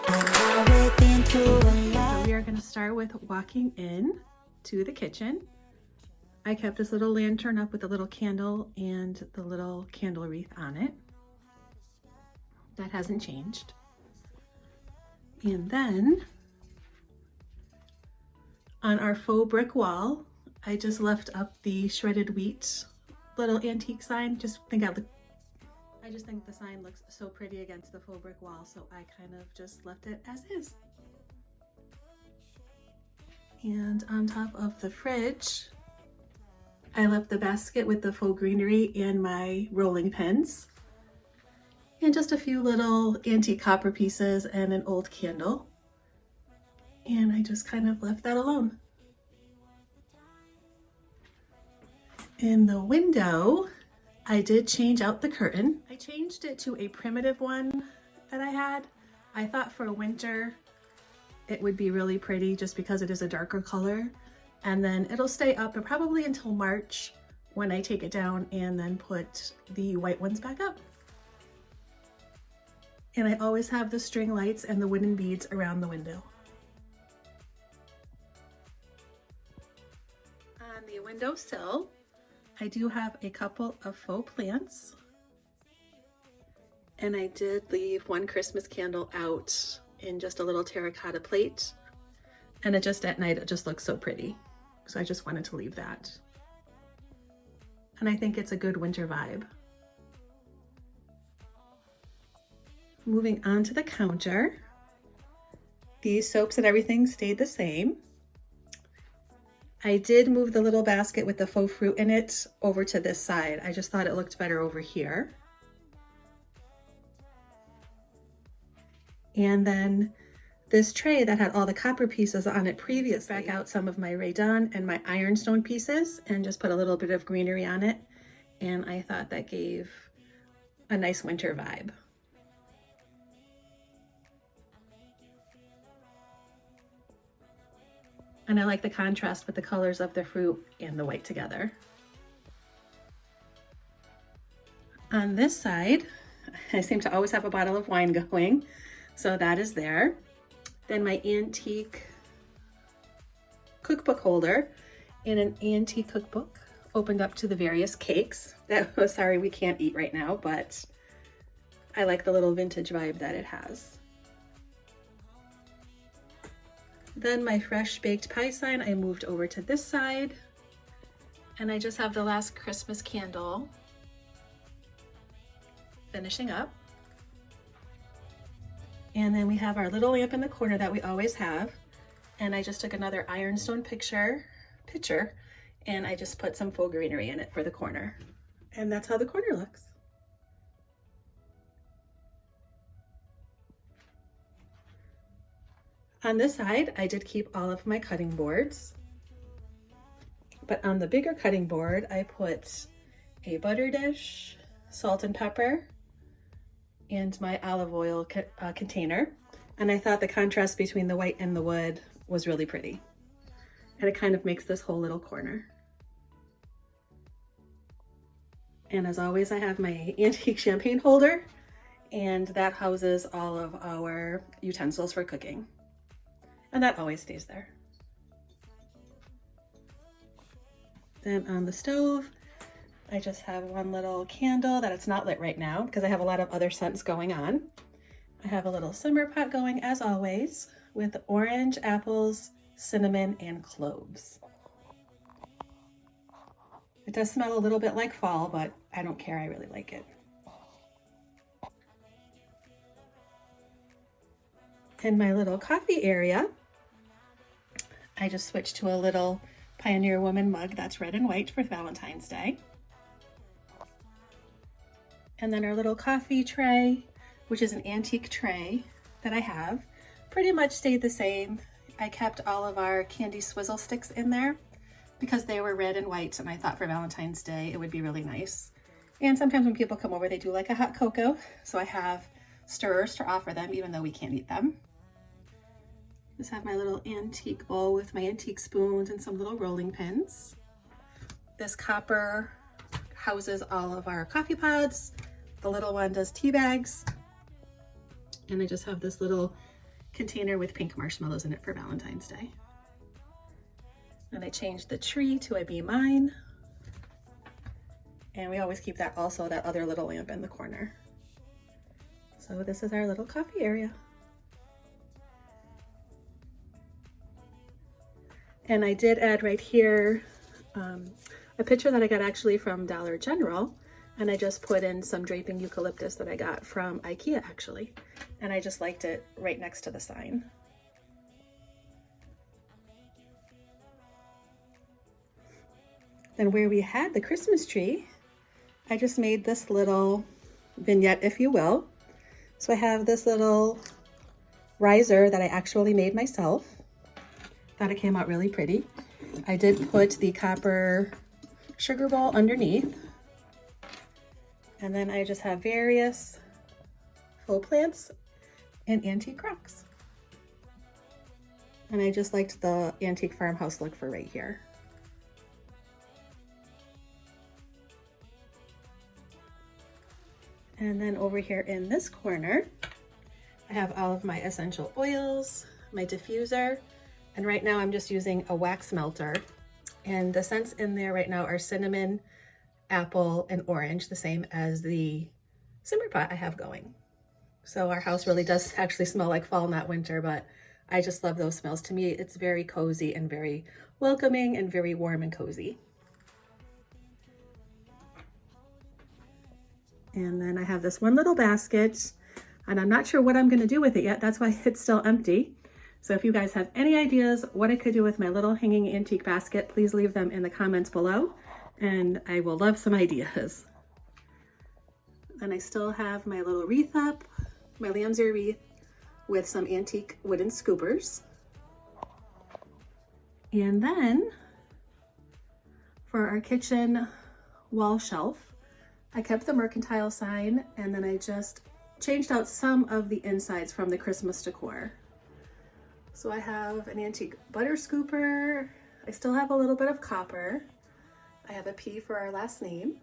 So we are going to start with walking in to the kitchen. I kept this little lantern up with a little candle and the little candle wreath on it. That hasn't changed. And then on our faux brick wall, I just left up the shredded wheat little antique sign. I just think the sign looks so pretty against the faux brick wall, so I kind of just left it as is. And on top of the fridge, I left the basket with the faux greenery and my rolling pins, and just a few little antique copper pieces and an old candle. And I just kind of left that alone. In the window, I did change out the curtain. I changed it to a primitive one that I had. I thought for winter it would be really pretty just because it is a darker color. And then it'll stay up probably until March when I take it down and then put the white ones back up. And I always have the string lights and the wooden beads around the window. On the windowsill, I do have a couple of faux plants. And I did leave one Christmas candle out in just a little terracotta plate. And it just at night, it just looks so pretty. So I just wanted to leave that. And I think it's a good winter vibe. Moving on to the counter. These soaps and everything stayed the same. I did move the little basket with the faux fruit in it over to this side. I just thought it looked better over here. And then this tray that had all the copper pieces on it previously, back out some of my Raydon and my ironstone pieces and just put a little bit of greenery on it. And I thought that gave a nice winter vibe. And I like the contrast with the colors of the fruit and the white together. On this side, I seem to always have a bottle of wine going, so that is there. Then my antique cookbook holder and an antique cookbook opened up to the various cakes that, sorry, we can't eat right now, but I like the little vintage vibe that it has. Then my fresh baked pie sign, I moved over to this side, and I just have the last Christmas candle finishing up. And then we have our little lamp in the corner that we always have. And I just took another ironstone pitcher, and I just put some faux greenery in it for the corner. And that's how the corner looks. On this side, I did keep all of my cutting boards. But on the bigger cutting board, I put a butter dish, salt and pepper, and my olive oil container. And I thought the contrast between the white and the wood was really pretty. And it kind of makes this whole little corner. And as always, I have my antique champagne holder, and that houses all of our utensils for cooking. And that always stays there. Then on the stove, I just have one little candle that it's not lit right now because I have a lot of other scents going on. I have a little simmer pot going as always with orange, apples, cinnamon, and cloves. It does smell a little bit like fall, but I don't care, I really like it. In my little coffee area, I just switched to a little Pioneer Woman mug that's red and white for Valentine's Day. And then our little coffee tray, which is an antique tray that I have, pretty much stayed the same. I kept all of our candy swizzle sticks in there because they were red and white, and I thought for Valentine's Day it would be really nice. And sometimes when people come over, they do like a hot cocoa, so I have stirrers to offer them even though we can't eat them. Just have my little antique bowl with my antique spoons and some little rolling pins. This copper houses all of our coffee pods. The little one does tea bags. And I just have this little container with pink marshmallows in it for Valentine's Day. And I changed the tree to a Be Mine. And we always keep that also, that other little lamp in the corner. So this is our little coffee area. And I did add right here a picture that I got actually from Dollar General. And I just put in some draping eucalyptus that I got from IKEA actually. And I just liked it right next to the sign. Then where we had the Christmas tree, I just made this little vignette, if you will. So I have this little riser that I actually made myself. Thought it came out really pretty. I did put the copper sugar bowl underneath. And then I just have various faux plants and antique rocks. And I just liked the antique farmhouse look for right here. And then over here in this corner, I have all of my essential oils, my diffuser, and right now I'm just using a wax melter. And the scents in there right now are cinnamon, apple, and orange, the same as the simmer pot I have going. So our house really does actually smell like fall, not winter, but I just love those smells. To me, it's very cozy and very welcoming and very warm and cozy. And then I have this one little basket, and I'm not sure what I'm going to do with it yet. That's why it's still empty. So if you guys have any ideas what I could do with my little hanging antique basket, please leave them in the comments below, and I will love some ideas. Then I still have my little wreath up, my lamb's ear wreath with some antique wooden scoopers. And then for our kitchen wall shelf, I kept the mercantile sign, and then I just changed out some of the insides from the Christmas decor. So I have an antique butter scooper. I still have a little bit of copper. I have a P for our last name,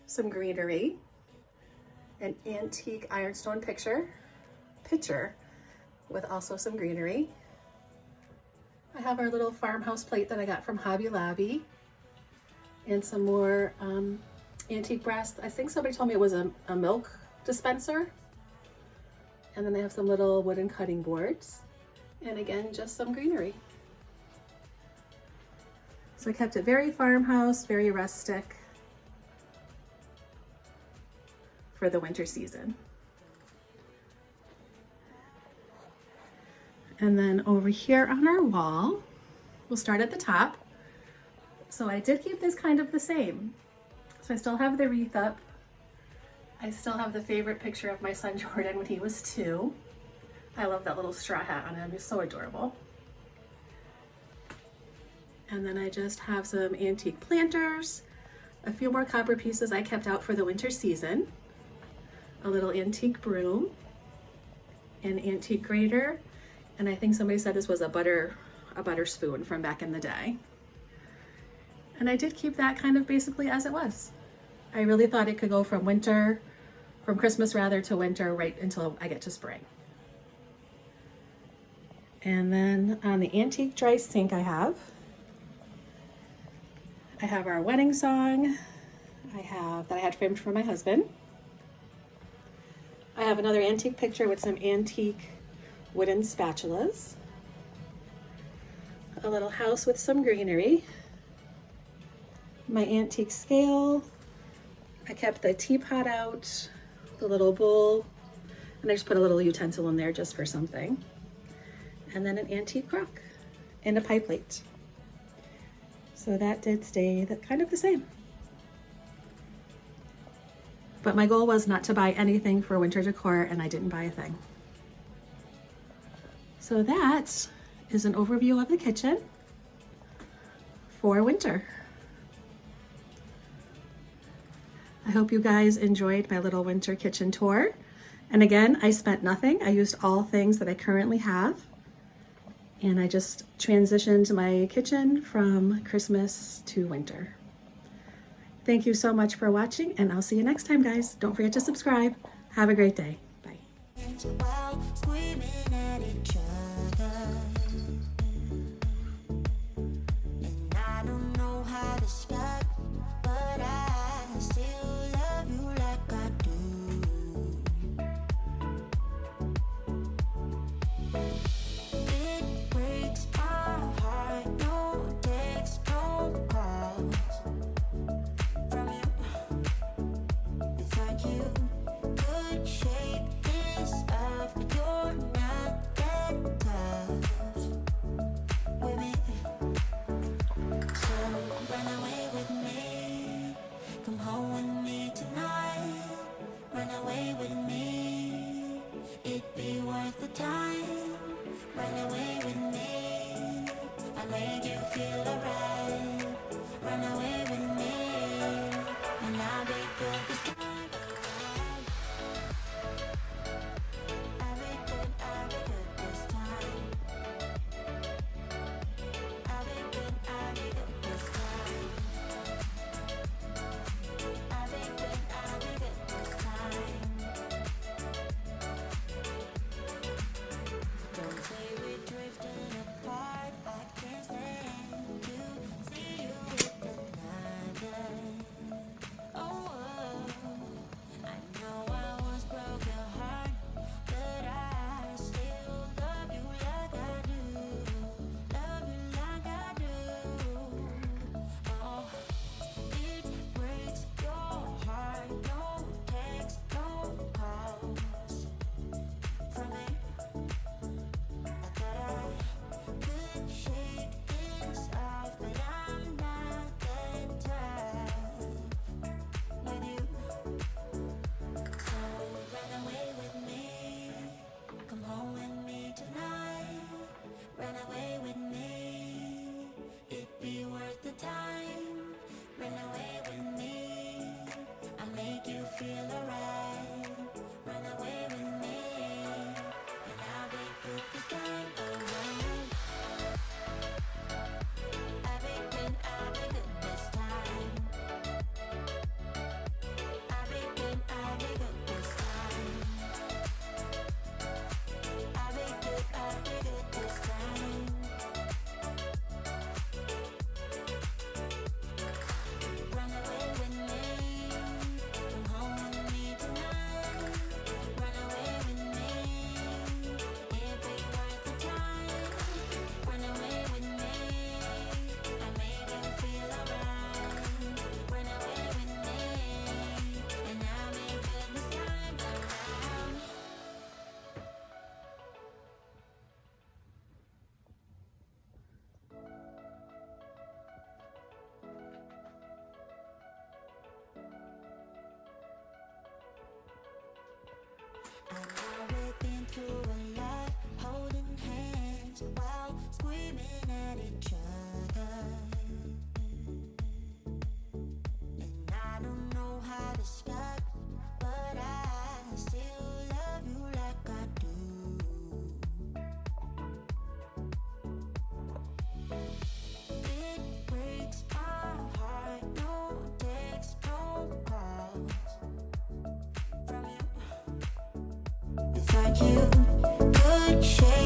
some greenery, an antique ironstone pitcher with also some greenery. I have our little farmhouse plate that I got from Hobby Lobby, and some more antique brass. I think somebody told me it was a milk dispenser. And then they have some little wooden cutting boards. And again, just some greenery. So I kept it very farmhouse, very rustic for the winter season. And then over here on our wall, we'll start at the top. So I did keep this kind of the same. So I still have the wreath up. I still have the favorite picture of my son Jordan when he was 2. I love that little straw hat on him, he's so adorable. And then I just have some antique planters, a few more copper pieces I kept out for the winter season, a little antique broom, an antique grater, and I think somebody said this was a butter spoon from back in the day. And I did keep that kind of basically as it was. I really thought it could go from Christmas rather, to winter right until I get to spring. And then on the antique dry sink I have our wedding song that I had framed for my husband. I have another antique picture with some antique wooden spatulas. A little house with some greenery. My antique scale. I kept the teapot out, the little bowl, and I just put a little utensil in there just for something. And then an antique crock and a pie plate. So that did stay kind of the same. But my goal was not to buy anything for winter decor, and I didn't buy a thing. So that is an overview of the kitchen for winter. I hope you guys enjoyed my little winter kitchen tour. And again, I spent nothing. I used all things that I currently have. And I just transitioned my kitchen from Christmas to winter. Thank you so much for watching, and I'll see you next time, guys. Don't forget to subscribe. Have a great day. Bye. you. Good shape.